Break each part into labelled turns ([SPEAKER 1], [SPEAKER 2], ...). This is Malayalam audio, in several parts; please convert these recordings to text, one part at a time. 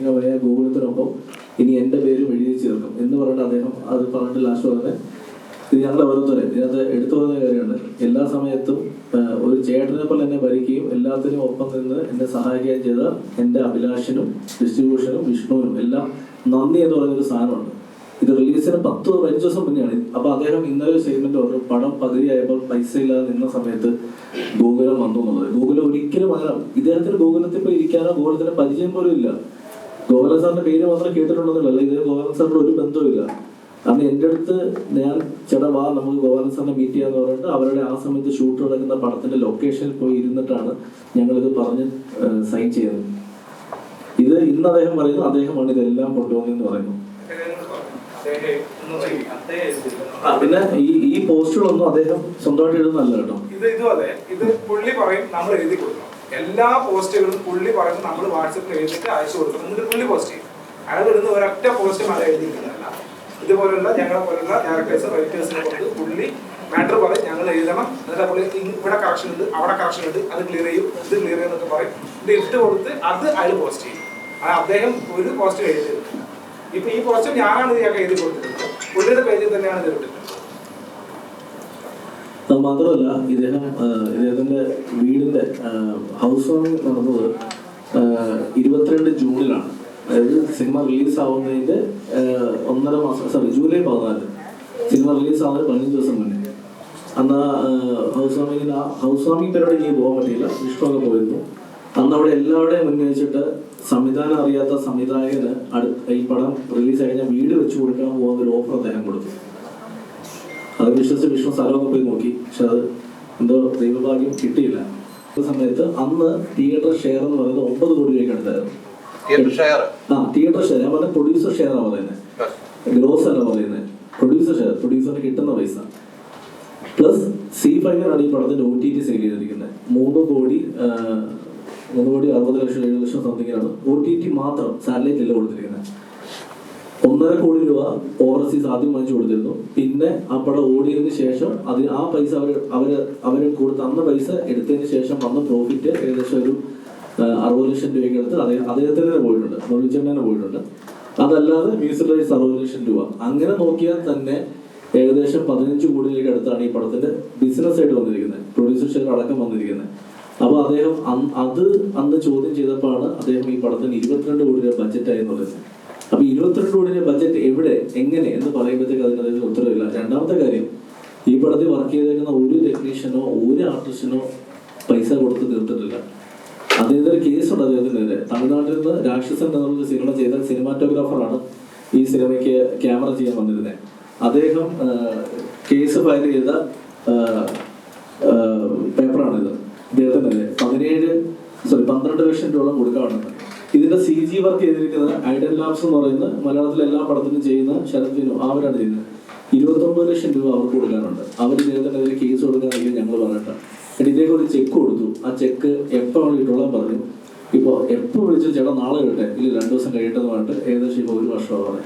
[SPEAKER 1] ഗോകുലത്തിനൊപ്പം ഇനി എൻ്റെ പേരും എഴുതി ചേർക്കും എന്ന് പറഞ്ഞിട്ട് അദ്ദേഹം അത് പറഞ്ഞിട്ട് ലാസ്റ്റ് പറഞ്ഞത് ഇത് ഞങ്ങൾ ഓരോരുത്തരെ ഇതിനകത്ത് എടുത്തു പറയുന്ന കാര്യമുണ്ട്. എല്ലാ സമയത്തും ഒരു ചേട്ടനെ പോലെ എന്നെ ഭരിക്കുകയും എല്ലാത്തിനും ഒപ്പം നിന്ന് എന്നെ സഹായിക്കുകയും ചെയ്ത എൻ്റെ അഭിലാഷനും ഡിസ്ട്രിബ്യൂഷനും വിഷ്ണുവിനും എല്ലാം നന്ദി എന്ന് പറയുന്നൊരു സാധനമുണ്ട്. ഇത് റിലീസിന് 10-15 ദിവസം മുന്നെയാണ്. അപ്പൊ അദ്ദേഹം ഇന്നലെ സ്റ്റേറ്റ്മെന്റ് പറഞ്ഞു, പടം പകുതിയായപ്പോൾ പൈസ ഇല്ലാതെ നിന്ന സമയത്ത് ഗോകുലം വന്നു എന്നുള്ളത്. ഗോകുലം ഒരിക്കലും അങ്ങനെ ഇദ്ദേഹത്തിന് ഗോകുലത്തിൽ പോയി ഇരിക്കാനോ ഗോകുലത്തിന് പരിചയം പോലും ഇല്ല. ഗോകുലൻ സാറിന്റെ പേര് മാത്രം കേട്ടിട്ടുണ്ടെന്നല്ല, ഇതിന് ഗോകുലൻ സാറിന്റെ ഒരു ബന്ധവുമില്ല. അന്ന് എൻ്റെ അടുത്ത് ഞാൻ ചേട്ടാ വാ നമുക്ക് ഗോകുലൻ സാറിനെ മീറ്റ് ചെയ്യാന്ന് പറഞ്ഞിട്ട് അവരുടെ ആ സമയത്ത് ഷൂട്ട് നടക്കുന്ന പടത്തിന്റെ ലൊക്കേഷനിൽ പോയി ഇരുന്നിട്ടാണ് ഞങ്ങളിത് പറഞ്ഞ് സൈൻ ചെയ്യുന്നത്. ഇത് ഇന്ന് അദ്ദേഹം പറയുന്നു അദ്ദേഹമാണ് ഇതെല്ലാം കൊണ്ടുപോകുന്നതെന്ന് പറയുന്നു. പിന്നെ ഈ പോസ്റ്റുകളൊന്നും അദ്ദേഹം സ്വന്തമായിട്ട് എഴുതുന്നല്ല കേട്ടോ.
[SPEAKER 2] ഇത് പുള്ളി പറയും നമ്മൾ എഴുതി കൊടുക്കണം. എല്ലാ പോസ്റ്റുകളും പുള്ളി പറയുന്നത് നമ്മൾ വാട്സപ്പിൽ എഴുതിയിട്ട് അയച്ചു കൊടുക്കണം. എന്നിട്ട് പുള്ളി പോസ്റ്റ് ചെയ്യും. അയാൾ ഇടുന്ന ഒരൊറ്റ പോസ്റ്റ് അത് എഴുതിയിരിക്കുന്നതല്ല. ഇതുപോലുള്ള ഞങ്ങളെ പോലുള്ള ഡയറക്ടേഴ്സ് റൈറ്റേഴ്സിനെ കൊണ്ട് പുള്ളി മാറ്റർ പറയും, ഞങ്ങൾ എഴുതണം, എന്നിട്ട് പുള്ളി ഇവിടെ കറക്ഷൻ ഉണ്ട് അവിടെ കറക്ഷൻ ഉണ്ട് അത് ക്ലിയർ ചെയ്യും ഇത് ക്ലിയർ ചെയ്യുന്നൊക്കെ പറയും. ഇത് ഇട്ട് കൊടുത്ത് അത് അയാൾ പോസ്റ്റ് ചെയ്യും. അത് അദ്ദേഹം ഒരു പോസ്റ്റ് എഴുതിയിട്ടുണ്ട്. ഇപ്പൊ ഈ പോസ്റ്റ് ഞാനാണ് ഇതൊക്കെ എഴുതി കൊടുത്തിട്ടുള്ളത്. പുള്ളിയുടെ പേജിൽ തന്നെയാണ് ഇത് ഇട്ടിട്ടുള്ളത്.
[SPEAKER 1] അത് മാത്രമല്ല ഇദ്ദേഹത്തിന്റെ വീടിന്റെ ഹൗസ് വാമിംഗ് നടന്നത് 22 ജൂണിലാണ്. അതായത് സിനിമ റിലീസ് ആവുന്നതിന്റെ 1.5 മാസം ജൂലൈ 14 സിനിമ റിലീസ് ആവുന്നതിന് 15 ദിവസം മുന്നേ. അന്ന് ഹൗസ് വാമിംഗ് പരിപാടിക്ക് പോകാൻ പറ്റിയില്ല, വിഷ്ണുവൊക്കെ പോയിരുന്നു. അന്ന് അവിടെ എല്ലാവരുടെയും മുന്നേച്ചിട്ട് സംവിധാനം അറിയാത്ത സംവിധായകന് ഈ പടം റിലീസ് കഴിഞ്ഞാൽ വീട് വെച്ച് കൊടുക്കാൻ പോകുന്ന ഒരു ഓഫർ അദ്ദേഹം കൊടുത്തു. അത് വിശ്വസിച്ച് വിഷ്ണു സ്ഥലമൊക്കെ പോയി നോക്കി, പക്ഷെ അത് എന്തോ ദൈവഭാഗ്യം കിട്ടിയില്ല. സമയത്ത് അന്ന് തിയേറ്റർ ഷെയർ എന്ന് പറയുന്നത് 9 കോടി രൂപയ്ക്ക് അടുത്തായിരുന്നു. തിയേറ്റർ ഷെയർ ഞാൻ പറഞ്ഞ പ്രൊഡ്യൂസർ ഷെയർ ആണ് പറയുന്നത്, ഗ്രോസ് അല്ല പറയുന്നത്. പ്രൊഡ്യൂസർ ഷെയർ, പ്രൊഡ്യൂസറിന് കിട്ടുന്ന പൈസ പ്ലസ് C5 ഈ പടത്തിന്റെ OTT സെയിൽ ചെയ്തിരിക്കുന്നത് 3 കോടി 60 ലക്ഷം 7 ലക്ഷം സംതിങ്ങിനാണ് OTT മാത്രം. സാറ്റലൈറ്റ് അല്ല കൊടുത്തിരിക്കുന്നത്. 1.5 കോടി രൂപ ഓവർസീസ് ആദ്യം വാങ്ങിച്ചു കൊടുത്തിരുന്നു. പിന്നെ ആ പടം ഓടിയതിനു ശേഷം ആ പൈസ അവര് കൊടുത്ത് അന്ന് പൈസ എടുത്തതിന് ശേഷം വന്ന പ്രോഫിറ്റ് ഏകദേശം ഒരു 60 ലക്ഷം രൂപയ്ക്ക് അടുത്ത് അദ്ദേഹത്തിന് തന്നെ പോയിട്ടുണ്ട്, മുരളിച്ചേട്ടനെ പോയിട്ടുണ്ട്. അതല്ലാതെ മ്യൂസിക് റൈറ്റ്സ് 60 ലക്ഷം രൂപ. അങ്ങനെ നോക്കിയാൽ തന്നെ ഏകദേശം 15 കോടിയിലേക്ക് അടുത്താണ് ഈ പടത്തിന്റെ ബിസിനസ് ആയിട്ട് വന്നിരിക്കുന്നത്, പ്രൊഡ്യൂസർ ഷെയർ അടക്കം വന്നിരിക്കുന്നത്. അപ്പൊ അദ്ദേഹം അന്ന് ചോദ്യം ചെയ്തപ്പോഴാണ് അദ്ദേഹം ഈ പടത്തിന് 22 കോടി രൂപ ബഡ്ജറ്റ് ആയി എന്ന് പറയുന്നത്. അപ്പൊ 22 കോടി രൂപ ബഡ്ജറ്റ് എവിടെ എങ്ങനെ എന്ന് പറയുമ്പോഴത്തേക്ക് അതിന് അദ്ദേഹത്തിന് ഉത്തരവില്ല. രണ്ടാമത്തെ കാര്യം, ഈ പടത്തിൽ വർക്ക് ചെയ്തേക്കുന്ന ഒരു ടെക്നീഷ്യനോ ഒരു ആർട്ടിസ്റ്റിനോ പൈസ കൊടുത്ത് തീർത്തിട്ടില്ല. അദ്ദേഹത്തിന് കേസുണ്ട് അദ്ദേഹത്തിനെതിരെ. തമിഴ്നാട്ടിൽ നിന്ന് രാക്ഷസൻ എന്നുള്ള സിനിമ ചെയ്ത സിനിമാറ്റോഗ്രാഫറാണ് ഈ സിനിമയ്ക്ക് ക്യാമറ ചെയ്യാൻ വന്നിരുന്നത്. അദ്ദേഹം കേസ് ഫയൽ ചെയ്ത പേപ്പറാണിത്. ഇദ്ദേഹത്തിനെതിരെ 12 ലക്ഷം രൂപ കൊടുക്കാറുണ്ട്. ഇതിന്റെ CG വർക്ക് ചെയ്തിരിക്കുന്നത് ഐഡൻ ലാബ്സ് എന്ന് പറയുന്ന മലയാളത്തിലെ എല്ലാ പടത്തിനും ചെയ്യുന്ന ശരത് വിനു, അവരാണ് ചെയ്യുന്നത്. 29 ലക്ഷം രൂപ അവർക്ക് കൊടുക്കാനുണ്ട്. അവർ ഇദ്ദേഹത്തിനെതിരെ കേസ് കൊടുക്കാനെങ്കിൽ ഞങ്ങൾ പറയട്ടെ. ഇദ്ദേഹം ഒരു ചെക്ക് കൊടുത്തു. ആ ചെക്ക് എപ്പോൾ ഇട്ടോളാൻ പറഞ്ഞു. ഇപ്പോൾ എപ്പോൾ വിളിച്ചു ചേട്ടാ നാളെ ഇട്ടെ, ഇല്ല 2 ദിവസം കഴിയട്ടെന്ന് പറഞ്ഞിട്ട് ഏകദേശം ഇപ്പോൾ 1 വർഷമാണ്.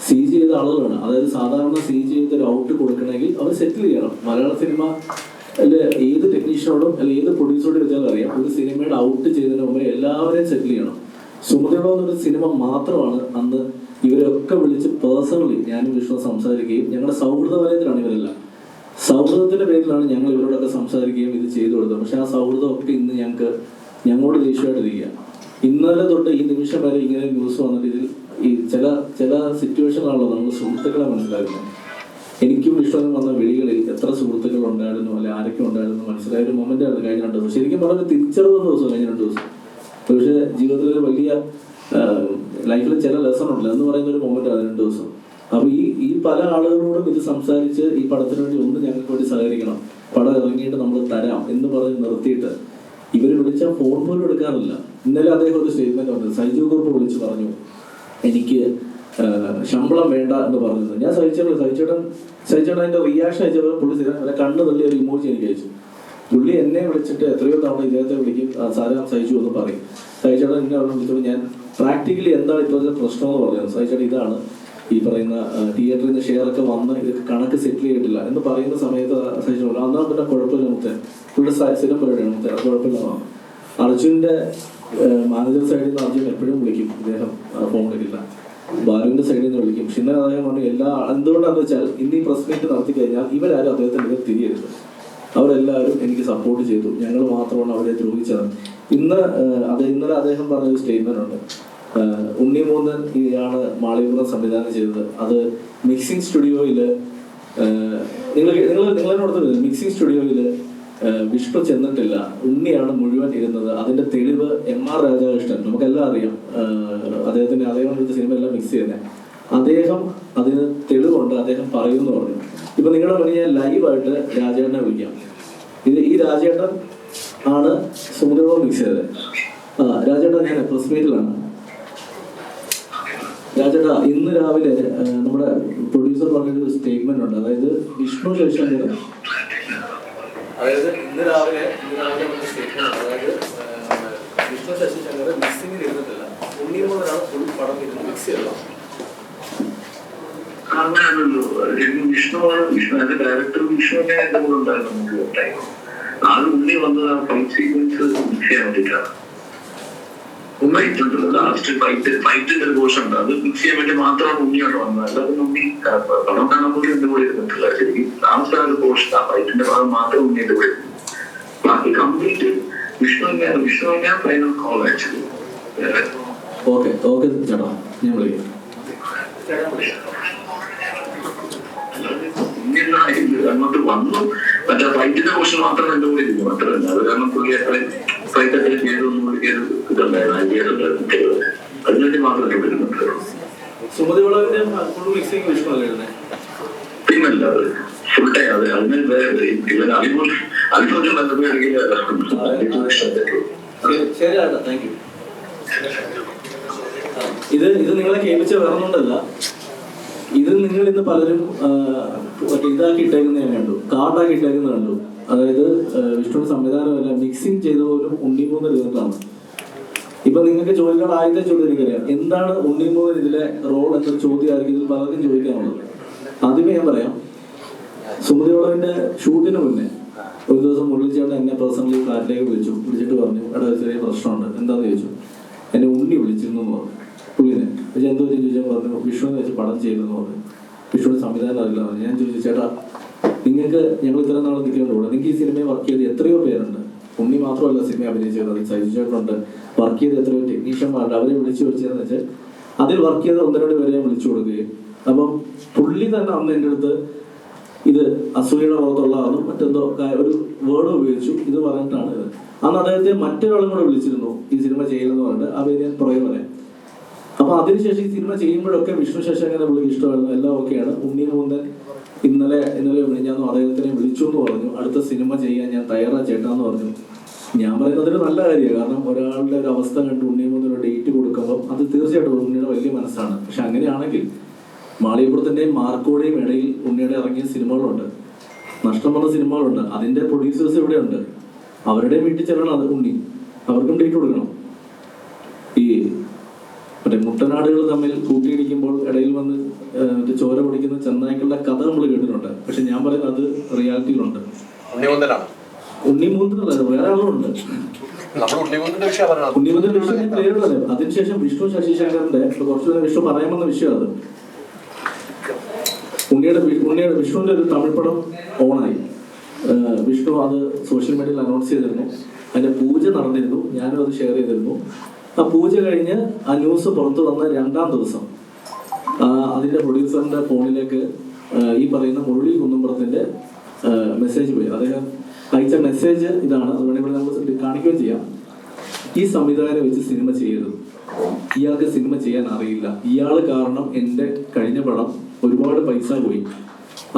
[SPEAKER 1] CG ചെയ്ത ആളുകളാണ്. അതായത് സാധാരണ CG ചെയ്തൊരു ഔട്ട് കൊടുക്കണമെങ്കിൽ അവർ സെറ്റിൽ ചെയ്യണം. മലയാള സിനിമ അല്ലെ ഏത് ടെക്നീഷ്യനോടും അല്ലെ ഏത് പ്രൊഡ്യൂസറോടും വെച്ചാൽ അറിയാം, ഒരു സിനിമയുടെ ഔട്ട് ചെയ്തതിന് മുമ്പേ എല്ലാവരെയും സെറ്റിൽ ചെയ്യണം. സുമതിയുള്ള എന്നൊരു സിനിമ മാത്രമാണ് അന്ന് ഇവരൊക്കെ വിളിച്ച് പേഴ്സണലി ഞാനും വിഷ്ണു സംസാരിക്കുകയും ഞങ്ങളുടെ സൗഹൃദ വലയത്തിലാണ് ഇവരെല്ലാം. സൗഹൃദത്തിന്റെ പേരിലാണ് ഞങ്ങൾ ഇവരോടൊക്കെ സംസാരിക്കുകയും ഇത് ചെയ്തു കൊടുത്തത്. പക്ഷെ ആ സൗഹൃദമൊക്കെ ഇന്ന് ഞങ്ങളോട് ദേഷ്യമായിട്ടിരിക്കുക. ഇന്നലെ തൊട്ട് ഈ നിമിഷം വരെ ഇങ്ങനെ ന്യൂസ് വന്നിട്ട് ഇതിൽ ഈ ചില സിറ്റുവേഷനിലാണല്ലോ നമ്മൾ സുഹൃത്തുക്കളെ മനസ്സിലാക്കുന്നത്. എനിക്കും വിഷ്ണുവിനും വന്ന വിളികളിൽ എത്ര സുഹൃത്തുക്കൾ ഉണ്ടായിരുന്നു, അല്ലെ ആരൊക്കെ ഉണ്ടായിരുന്നു മനസ്സിലായ ഒരു മൊമെന്റ് ആയിരുന്നു കഴിഞ്ഞ 2 ദിവസം. ശരിക്കും വളരെ തിരിച്ചറിവുന്ന ദിവസം കഴിഞ്ഞ 2 ദിവസം. പക്ഷേ ജീവിതത്തിലൊരു വലിയ ലൈഫിൽ ചില ലെസൺ ഉണ്ടല്ലോ എന്ന് പറയുന്ന ഒരു മൊമെന്റ് ആണ് 2 ദിവസം. അപ്പൊ ഈ പല ആളുകളോടും ഇത് സംസാരിച്ച് ഈ പടത്തിന് വേണ്ടി ഒന്ന് ഞങ്ങൾക്ക് വേണ്ടി സഹകരിക്കണം, പടം ഇറങ്ങിയിട്ട് നമ്മൾ തരാം എന്ന് പറഞ്ഞ് നിർത്തിയിട്ട് ഇവര് വിളിച്ചാൽ ഫോൺ പോലും എടുക്കാറില്ല. ഇന്നലെ അദ്ദേഹം ഒരു സ്റ്റേറ്റ്മെന്റ് വന്നത്, സൈജു കുറുപ്പ് വിളിച്ച് പറഞ്ഞു എനിക്ക് ശമ്പളം വേണ്ട എന്ന് പറഞ്ഞത്. ഞാൻ സഹിച്ചേട്ടൻ അതിന്റെ റിയാക്ഷൻ അയച്ചപ്പോൾ പുള്ളി അല്ല കണ്ണ് തള്ളി ഒരു ഇമോജി എനിക്ക് അയച്ചു. പുള്ളി എന്നെ വിളിച്ചിട്ട് എത്രയോ തവണ ഇദ്ദേഹത്തെ വിളിക്കും, സാധനം സഹിച്ചു എന്ന് പറയും. സഹിച്ചേട്ടൻ എന്നെ അവിടെ വിളിച്ചപ്പോൾ ഞാൻ പ്രാക്ടിക്കലി എന്താണ് ഇപ്പോഴത്തെ പ്രശ്നം എന്ന് പറഞ്ഞത്. സഹിച്ചേട്ടൻ ഇതാണ് ഈ പറയുന്ന തിയേറ്ററിൽ നിന്ന് ഷെയർ ഒക്കെ വന്ന് ഇതൊക്കെ കണക്ക് സെറ്റിൽ ചെയ്തിട്ടില്ല എന്ന് പറയുന്ന സമയത്ത് സഹിച്ചു അന്നാ പിന്നെ കുഴപ്പമില്ല മുത്തേ, പുള്ളി സ്ഥിരം പരിപാടിയാണ് മുത്തേ, അത് കുഴപ്പമില്ല. അർജുൻ്റെ മാനേജർ സൈഡിൽ നിന്ന് അർജുൻ എപ്പോഴും വിളിക്കും ഇദ്ദേഹം ഫോൺ എടുക്കില്ല, ബാലുവിന്റെ സൈഡിൽ നിന്ന് വിളിക്കും. പക്ഷെ ഇന്നലെ അദ്ദേഹം പറഞ്ഞു എന്തുകൊണ്ടാണെന്ന് വെച്ചാൽ ഇന്ന് ഈ പ്രസ് മീറ്റ് നടത്തി കഴിഞ്ഞാൽ ഇവരാരും അദ്ദേഹത്തിന് തിരിയരുത്, അവരെല്ലാവരും എനിക്ക് സപ്പോർട്ട് ചെയ്തു, ഞങ്ങൾ മാത്രമാണ് അവരെ ദ്രോഹിച്ചത്. ഇന്നലെ അദ്ദേഹം പറഞ്ഞൊരു സ്റ്റേറ്റ്മെന്റ് ഉണ്ട്, ഉണ്ണിമൂന്നൻ ആണ് മാളികപ്പുറം സംവിധാനം ചെയ്തത്. അത് മിക്സിംഗ് സ്റ്റുഡിയോയിൽ നിങ്ങളോട് മിക്സിംഗ് സ്റ്റുഡിയോയിൽ വിഷ്ണു ചെന്നിട്ടില്ല, ഉണ്ണിയാണ് മുഴുവൻ ഇരുന്നത്. അതിന്റെ തെളിവ് MR രാധാകൃഷ്ണൻ, നമുക്കെല്ലാം അറിയാം, അദ്ദേഹത്തിന്റെ അദ്ദേഹം സിനിമയെല്ലാം മിക്സ് ചെയ്യുന്നത്, അദ്ദേഹം അതിന് തെളിവുണ്ട്, അദ്ദേഹം പറയുമെന്ന് പറഞ്ഞു. ഇപ്പൊ നിങ്ങളുടെ മുന്നിൽ ഞാൻ ലൈവായിട്ട് രാജേട്ടനെ വിളിക്കാം. ഈ രാജേട്ടൻ ആണ് സുമുദ്രവും മിക്സ് ചെയ്തത്. രാജേട്ടൻ ഞാൻ പ്രസ് മീറ്റിലാണ്. രാജേട്ടാ, ഇന്ന് രാവിലെ നമ്മുടെ പ്രൊഡ്യൂസർ പറഞ്ഞൊരു സ്റ്റേറ്റ്മെന്റ് ഉണ്ട്, അതായത് വിഷ്ണു ശശിശങ്കർ, ഇന്ന് രാവിലെ സ്റ്റേറ്റ്മെന്റ് ഉണ്ട്, അതായത് വിഷ്ണു ശശിശങ്കർ മിക്സിംഗിൽ ഇരുന്നിട്ടില്ല, ഉണ്ണിമൂന്നനാണ് ഫുൾ പടം ഇരുന്ന് മിക്സ് ചെയ്തത്.
[SPEAKER 3] അങ്ങനെയല്ലോ, വിഷ്ണു ഡയറക്ടർ വിഷ്ണുവിനെ എന്റെ കൂടെ ഉണ്ടായിരുന്നു. ആദ്യം ഉണ്ണി വന്നത് ആ ഫൈറ്റ് സീക്വൻസ് മിക്സ് ചെയ്യാൻ വേണ്ടിയിട്ടാണ്. ഫൈറ്റ് ഉണ്ടല്ലോ, ലാസ്റ്റ് ഫൈറ്റിന്റെ ഒരു പോർഷൻ ഉണ്ട്, അത് മിക്സ് ചെയ്യാൻ വേണ്ടി മാത്രമാണ് ഉണ്ണിയോട് വന്നത്. അല്ലാതെ ഉണ്ണി പടം കാണാൻ പോലും എന്റെ കൂടെ ഇരുന്നിട്ടില്ല. ശരിക്കും ലാസ്റ്റ് ആ ഒരു പോർഷൻ, ആ ഫൈറ്റിന്റെ ഭാഗം മാത്രം ഉണ്ണി എന്റെ കൂടെ ഇരുന്നു. ബാക്കി കംപ്ലീറ്റ് വിഷ്ണുവിനെ ഫൈനൽ കോൾ ആക്ച്വലി.
[SPEAKER 1] ഓക്കെ ചേട്ടാ, ഞാൻ വിളിക്കാം.
[SPEAKER 3] അങ്ങോട്ട് വന്നു, മറ്റേ ഫൈറ്റിന്റെ പോർഷൻ മാത്രം എന്റെ കൂടെ ഇരുന്നു, മാത്രമല്ല. അത് കാരണം പുള്ളി ഫൈറ്റ് ഒക്കെ ചെയ്തൊന്നും ഇതുണ്ടായിരുന്നു, അതിനുവേണ്ടി മാത്രം എന്റെ വരുന്നുണ്ട്. പിന്നല്ല, അത് ഫുൾ ടൈം അത് അതിന് ഇവന് അത്ഭുതം ബന്ധപ്പെടുകയും.
[SPEAKER 1] ഇത് നിങ്ങളെ കേൾപ്പിച്ച വേറൊന്നുകൊണ്ടല്ല, ഇത് നിങ്ങൾ ഇന്ന് പലരും ഇതാക്കി ഇട്ടേക്കുന്നേ കണ്ടു, കാർഡാക്കി ഇട്ടേക്കുന്ന കണ്ടു. അതായത് വിഷ്ണു സംവിധാനമല്ല, മിക്സിംഗ് ചെയ്ത പോലും ഉണ്ണിമൂന്നൻ ഇരുന്നിട്ടാണ്. ഇപ്പൊ നിങ്ങൾക്ക് ചോദിക്കാൻ ആദ്യത്തെ ചോദ്യം എനിക്കറിയാം, എന്താണ് ഉണ്ണിമൂന്നൻ ഇതിലെ റോൾ എന്നൊരു ചോദ്യമായിരിക്കും ഇതിൽ പലർക്കും ചോദിക്കാനുള്ളത്. ആദ്യമേ ഞാൻ പറയാം, സുമതിയോളവിന്റെ ഷൂട്ടിന് മുന്നേ ഒരു ദിവസം മുരളിച്ചേട്ടൻ എന്നെ പേഴ്സണലി ഫ്ലാറ്റിലേക്ക് വിളിച്ചിട്ട് പറഞ്ഞു, അവിടെ ഒരു ചെറിയ പ്രശ്നമുണ്ട്, എന്താണെന്ന് ചോദിച്ചു. എന്നെ ഉണ്ണി വിളിച്ചിരുന്നു എന്ന് പറഞ്ഞു. പുള്ളിനെ പക്ഷെ എന്തോ ചോദിച്ചാൽ പറഞ്ഞു, വിഷ്ണുവിനെ വെച്ച് പടം ചെയ്തെന്ന് പറഞ്ഞു. വിഷ്ണുവിന് സംവിധാനം അറിയില്ല. ഞാൻ ചോദിച്ചു, ചേട്ടാ നിങ്ങൾക്ക് ഞങ്ങൾ ഇത്ര നാൾ നിൽക്കുന്നുണ്ട്, നിങ്ങൾക്ക് ഈ സിനിമയിൽ വർക്ക് ചെയ്ത് എത്രയോ പേരുണ്ട്, ഉണ്ണി മാത്രമല്ല സിനിമ അഭിനയിച്ചത്, സൈജു ചേട്ടനുണ്ട്, വർക്ക് ചെയ്ത് എത്രയോ ടെക്നീഷ്യന്മാരുണ്ട്, അവരെ വിളിച്ചു വെച്ചതെന്ന് വെച്ചാൽ അതിൽ വർക്ക് ചെയ്ത 1-2 പേരെ വിളിച്ചു കൊടുക്കുകയും. അപ്പം പുള്ളി തന്നെ അന്ന് എൻ്റെ അടുത്ത് ഇത് അസൂയയുടെ പുറത്തുള്ളതാണെന്നും മറ്റെന്തോ ഒരു വേർഡ് ഉപയോഗിച്ചു, ഇത് പറഞ്ഞിട്ടാണ് ഇത്. അന്ന് അദ്ദേഹത്തെ മറ്റൊരാളും കൂടെ വിളിച്ചിരുന്നു ഈ സിനിമ ചെയ്യുമെന്ന് പറഞ്ഞിട്ട്, അവർ ഞാൻ പുറകെ പറയാം. അപ്പൊ അതിനുശേഷം ഈ സിനിമ ചെയ്യുമ്പോഴൊക്കെ വിഷ്ണു ശശിശങ്കരനെ പുള്ളിക്ക് ഇഷ്ടമായിരുന്നു, എല്ലാം ഓക്കെയാണ്. ഉണ്ണിമൂന്നൻ ഇന്നലെ ഞാൻ അദ്ദേഹത്തിനെ വിളിച്ചു എന്ന് പറഞ്ഞു, അടുത്ത സിനിമ ചെയ്യാൻ ഞാൻ തയ്യാറാ ചേട്ടാന്ന് പറഞ്ഞു. ഞാൻ പറയുന്നത് അതൊരു നല്ല കാര്യമാണ്, കാരണം ഒരാളുടെ ഒരു അവസ്ഥ കണ്ട് ഉണ്ണിമൂന്നൻ ഒരു ഡേറ്റ് കൊടുക്കുമ്പോൾ അത് തീർച്ചയായിട്ടും ഉണ്ണിയുടെ വലിയ മനസ്സാണ്. പക്ഷെ അങ്ങനെയാണെങ്കിൽ മാളികപ്പുറത്തിന്റെയും മാർക്കോടെയും ഇടയിൽ ഉണ്ണിയുടെ ഇറങ്ങിയ സിനിമകളുണ്ട്, നഷ്ടം വന്ന സിനിമകളുണ്ട്, അതിന്റെ പ്രൊഡ്യൂസേഴ്സ് ഇവിടെയുണ്ട്, അവരുടെ വീട്ടിൽ ചെല്ലണം. അത് ഉണ്ണി അവർക്കും ഡേറ്റ് കൊടുക്കണം. ഈ മറ്റേ മുട്ടനാടുകൾ തമ്മിൽ കൂട്ടിയിടിക്കുമ്പോൾ ഇടയിൽ വന്ന് ചോര പൊടിക്കുന്ന ചെന്നായ്ക്കളുടെ കഥ നമ്മൾ കേട്ടിട്ടുണ്ട്. പക്ഷെ ഞാൻ പറയുന്നത് അത് റിയാലിറ്റിയിലുണ്ട്. ഉണ്ണിമൂന്നനല്ല, വേറെ ആളുകളുണ്ട്. ഉണ്ണിമൂന്നന്റെ വിഷയം പേരുള്ളത്. അതിനുശേഷം വിഷ്ണു ശശിശങ്കറിന്റെ കുറച്ച് വിഷ്ണു പറയാമെന്ന വിഷയം, അത് വിഷ്ണുവിന്റെ ഒരു തമിഴ് പടം ഓണായി. വിഷ്ണു അത് സോഷ്യൽ മീഡിയയിൽ അനൗൺസ് ചെയ്തിരുന്നു, അതിന്റെ പൂജ നടന്നിരുന്നു, ഞാനും അത് ഷെയർ ചെയ്തിരുന്നു. ആ പൂജ കഴിഞ്ഞ് ആ ന്യൂസ് പുറത്തു വന്ന 2-ാം ദിവസം അതിന്റെ പ്രൊഡ്യൂസറിന്റെ ഫോണിലേക്ക് ഈ പറയുന്ന മുരളി കുന്നുംപുറത്തിന്റെ മെസ്സേജ് പോയി. അദ്ദേഹം അയച്ച മെസ്സേജ് ഇതാണ്, അത് വേണമെങ്കിൽ നമ്മൾ കാണിക്കുകയും ചെയ്യാം. ഈ സംവിധാനം വെച്ച് സിനിമ ചെയ്യരുത്, ഇയാൾക്ക് സിനിമ ചെയ്യാൻ അറിയില്ല, ഇയാൾ കാരണം എൻ്റെ കഴിഞ്ഞ പടം ഒരുപാട് പൈസ പോയി.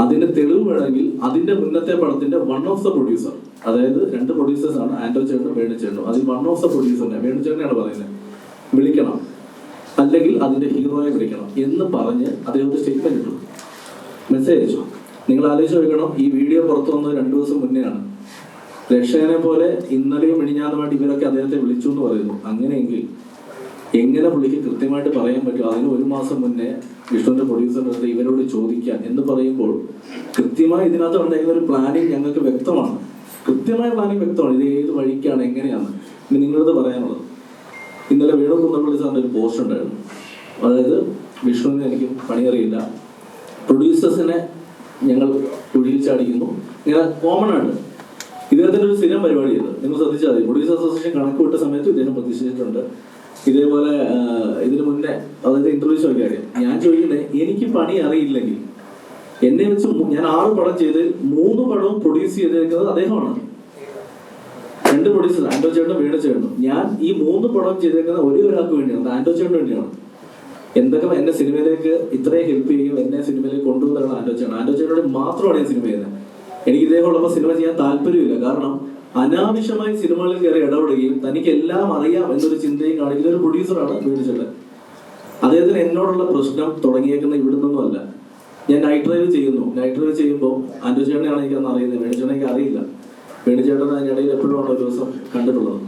[SPEAKER 1] അതിന്റെ തെളിവ് വേണമെങ്കിൽ അതിന്റെ മുന്നത്തെ പടത്തിന്റെ വൺ ഓഫ് ദ പ്രൊഡ്യൂസർ, അതായത് 2 പ്രൊഡ്യൂസേഴ്സ് ആണ്, ആന്റോ ചേട്ടനും വേണുചേട്ടനും, അതിൽ വൺ ഓഫ് ദ പ്രൊഡ്യൂസറിനെ വേണുചേട്ടനെയാണ് പറയുന്നത്, വിളിക്കണം, അല്ലെങ്കിൽ അതിന്റെ ഹീറോയെ വിളിക്കണം എന്ന് പറഞ്ഞ് അദ്ദേഹം ഒരു സ്റ്റേറ്റ്മെന്റ് ഇട്ടു, മെസ്സേജ് അയച്ചു. നിങ്ങൾ ആലോചിച്ച് നോക്കണം, ഈ വീഡിയോ പുറത്തു വന്നത് 2 ദിവസം മുന്നെയാണ്. രക്ഷകനെ പോലെ ഇന്നലെയും മിനിഞ്ഞാന്നുമായിട്ട് ഇവരൊക്കെ അദ്ദേഹത്തെ വിളിച്ചു എന്ന് പറയുന്നു. അങ്ങനെയെങ്കിൽ എങ്ങനെ പുള്ളിക്ക് കൃത്യമായിട്ട് പറയാൻ പറ്റും? അതിന് 1 മാസം മുന്നേ വിഷ്ണുവിന്റെ പ്രൊഡ്യൂസറിന്റെ ഇവരോട് ചോദിക്കാൻ എന്ന് പറയുമ്പോൾ കൃത്യമായി ഇതിനകത്ത് ഉണ്ടെങ്കിൽ ഒരു പ്ലാനിങ് ഞങ്ങൾക്ക് വ്യക്തമാണ്, കൃത്യമായ പ്ലാനിങ് വ്യക്തമാണ്, ഇത് ഏത് വഴിക്കാണ് എങ്ങനെയാണ്. ഇനി നിങ്ങളത് പറയാനുള്ളത്. ഇന്നലെ വേണുകുന്നപ്പള്ളി സാറിന്റെ ഒരു പോസ്റ്റ് ഉണ്ടായിരുന്നു, അതായത് വിഷ്ണുവിന് എനിക്ക് പണിയറിയില്ല, പ്രൊഡ്യൂസേഴ്സിനെ ഞങ്ങൾ കുഴിയിൽ ചാടിക്കുന്നു, ഇങ്ങനെ കോമൺ ആണ്. ഇദ്ദേഹത്തിൻ്റെ ഒരു സ്ഥിരം പരിപാടിയത് നിങ്ങൾ ശ്രദ്ധിച്ചാൽ മതി. പ്രൊഡ്യൂസർ അസോസിയേഷൻ കണക്ക് വിട്ട സമയത്ത് ഇദ്ദേഹം പ്രതിഷേധിച്ചിട്ടുണ്ട്. ഇതേപോലെ ഇതിന് മുന്നേ അതായത് ഇന്റർവ്യൂ ചോദിക്കാതെ ഞാൻ ചോദിക്കുന്നത്, എനിക്ക് പണി അറിയില്ലെങ്കിൽ എന്നെ വെച്ച് ഞാൻ 6 പടം ചെയ്ത് 3 പടവും പ്രൊഡ്യൂസ് ചെയ്തിരിക്കുന്നത് അദ്ദേഹമാണ്. 2 പ്രൊഡ്യൂസർ, ആന്റോ ചേട്ടനും വീണ ചേട്ടനും. ഞാൻ ഈ 3 പടം ചെയ്തേക്കുന്നത് ഒരേ ഒരാൾക്ക് വേണ്ടിയാണ്, ആന്റോ ചേട്ടന് വേണ്ടിയാണ്. എന്തൊക്കെ എന്നെ സിനിമയിലേക്ക് ഇത്രയും ഹെൽപ്പ് ചെയ്യും, എന്നെ സിനിമയിലേക്ക് കൊണ്ടുവന്നാണ് ആന്റോ ചേട്ടൻ. ആന്റോ ചേട്ടനോട് മാത്രമാണ് ഞാൻ സിനിമ ചെയ്യുന്നത്. എനിക്ക് ഇദ്ദേഹം ഉള്ളപ്പോൾ സിനിമ ചെയ്യാൻ താല്പര്യമില്ല. കാരണം അനാവശ്യമായി സിനിമകളിൽ കയറി ഇടപെടുകയും തനിക്ക് എല്ലാം അറിയാം എന്നൊരു ചിന്തയും കാണിക്കുന്ന ഒരു പ്രൊഡ്യൂസറാണ് വീണചേട്ടൻ. അദ്ദേഹത്തിന് എന്നോടുള്ള പ്രശ്നം തുടങ്ങിയേക്കുന്ന ഇവിടെ നിന്നൊന്നുമല്ല. ഞാൻ നൈറ്റ് ഡ്രൈവ് ചെയ്യുന്നു. നൈറ്റ് ഡ്രൈവ് ചെയ്യുമ്പോൾ ആന്റോ ചേട്ടനെയാണ് എനിക്കന്ന് അറിയുന്നത്, വേണുചേട്ടനെ എനിക്ക് അറിയില്ല. വേണുചേട്ടൻ അതിനിടയിൽ എപ്പോഴുമാണ് ഒരു ദിവസം കണ്ടിട്ടുള്ളത്.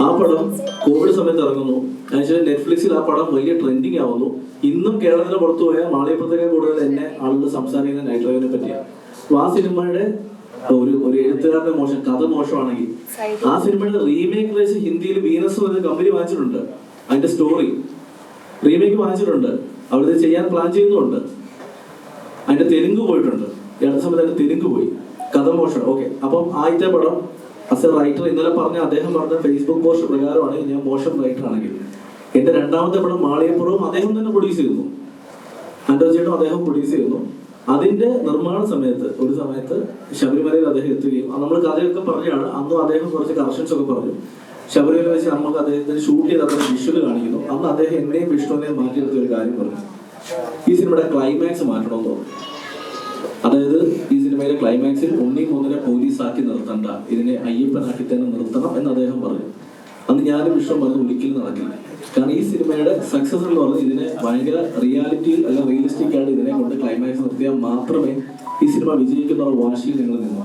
[SPEAKER 1] ആ പടം കോവിഡ് സമയത്ത് ഇറങ്ങുന്നു. അതിനുശേഷം നെറ്റ്ഫ്ലിക്സിൽ ആ പടം വലിയ ട്രെൻഡിങ് ആവുന്നു. ഇന്നും കേരളത്തിന് പുറത്തു പോയാൽ മാളികപ്പുറത്തേക്ക് കൂടുതൽ എന്നെ ആളുകൾ സംസാരിക്കുന്ന നൈറ്റ് ഡ്രൈവിനെ പറ്റിയാണ്. അപ്പോൾ ആ സിനിമയുടെ ഒരു എഴുത്തുകാരുടെ മോശം, കഥ മോശമാണെങ്കിൽ ആ സിനിമയുടെ റീമേക്ക് റേസ് ഹിന്ദിയിൽ വീനസ് ഒരു കമ്പനി വാങ്ങിച്ചിട്ടുണ്ട്. അതിന്റെ സ്റ്റോറി റീമേക്ക് വാങ്ങിച്ചിട്ടുണ്ട്, അവിടെ ചെയ്യാൻ പ്ലാൻ ചെയ്യുന്നുണ്ട്. അതിന്റെ തെലുങ്ക് പോയിട്ടുണ്ട്. ഈ അടുത്ത സമയത്ത് അതിന്റെ തെലുങ്ക് പോയി, കഥ മോശം. ഓക്കെ, അപ്പം ആദ്യത്തെ പടം ആസ് എ റൈറ്റർ ഇന്നലെ പറഞ്ഞ അദ്ദേഹം പറഞ്ഞ ഫേസ്ബുക്ക് പോസ്റ്റ് പ്രകാരമാണ് ഞാൻ മോശം റൈറ്റർ ആണെങ്കിൽ. എന്റെ 2ാമത്തെ പടം മാളികപ്പുറവും അദ്ദേഹം തന്നെ പ്രൊഡ്യൂസ് ചെയ്യുന്നു, ആന്റോ ചേട്ടനും അദ്ദേഹം പ്രൊഡ്യൂസ് ചെയ്യുന്നു. അതിന്റെ നിർമ്മാണ സമയത്ത് ഒരു സമയത്ത് ശബരിമലയിൽ അദ്ദേഹം എത്തുകയും നമ്മൾ കഥയൊക്കെ പറഞ്ഞാണ്. അന്നും അദ്ദേഹം കുറച്ച് കറക്ഷൻസ് ഒക്കെ പറഞ്ഞു. ശബരിമല വെച്ച് നമുക്ക് അദ്ദേഹത്തിന് ഷൂട്ട് ചെയ്ത് അദ്ദേഹം വിഷ്വൽ കാണിക്കുന്നു. അന്ന് അദ്ദേഹം എന്നെയും വിഷ്ണുവിനെയും മാറ്റിയെടുത്ത ഒരു കാര്യം പറഞ്ഞു, ഈ സിനിമയുടെ ക്ലൈമാക്സ് മാറ്റണമെന്ന് തോന്നുന്നു. അതായത് ഈ സിനിമയിലെ ക്ലൈമാക്സിൽ ഉണ്ണി മൂന്നിനെ പോലീസാക്കി നിർത്തണ്ട, ഇതിനെ അയ്യപ്പനാക്കി തന്നെ നിർത്തണം എന്ന് അദ്ദേഹം പറഞ്ഞു. അന്ന് ഞാനും വിഷ്ണു പറഞ്ഞു ഒരിക്കലും നടക്കില്ല. കാരണം ഈ സിനിമയുടെ സക്സസ് എന്ന് പറഞ്ഞാൽ ഇതിനെ ഭയങ്കര റിയാലിറ്റിയിൽ അല്ലെങ്കിൽ റിയലിസ്റ്റിക് ആയിട്ട് ഇതിനെ കൊണ്ട് ക്ലൈമാക്സ് നിർത്തിയാൽ മാത്രമേ ഈ സിനിമ വിജയിക്കുന്ന വാശിയിൽ നിങ്ങൾ നിന്നു.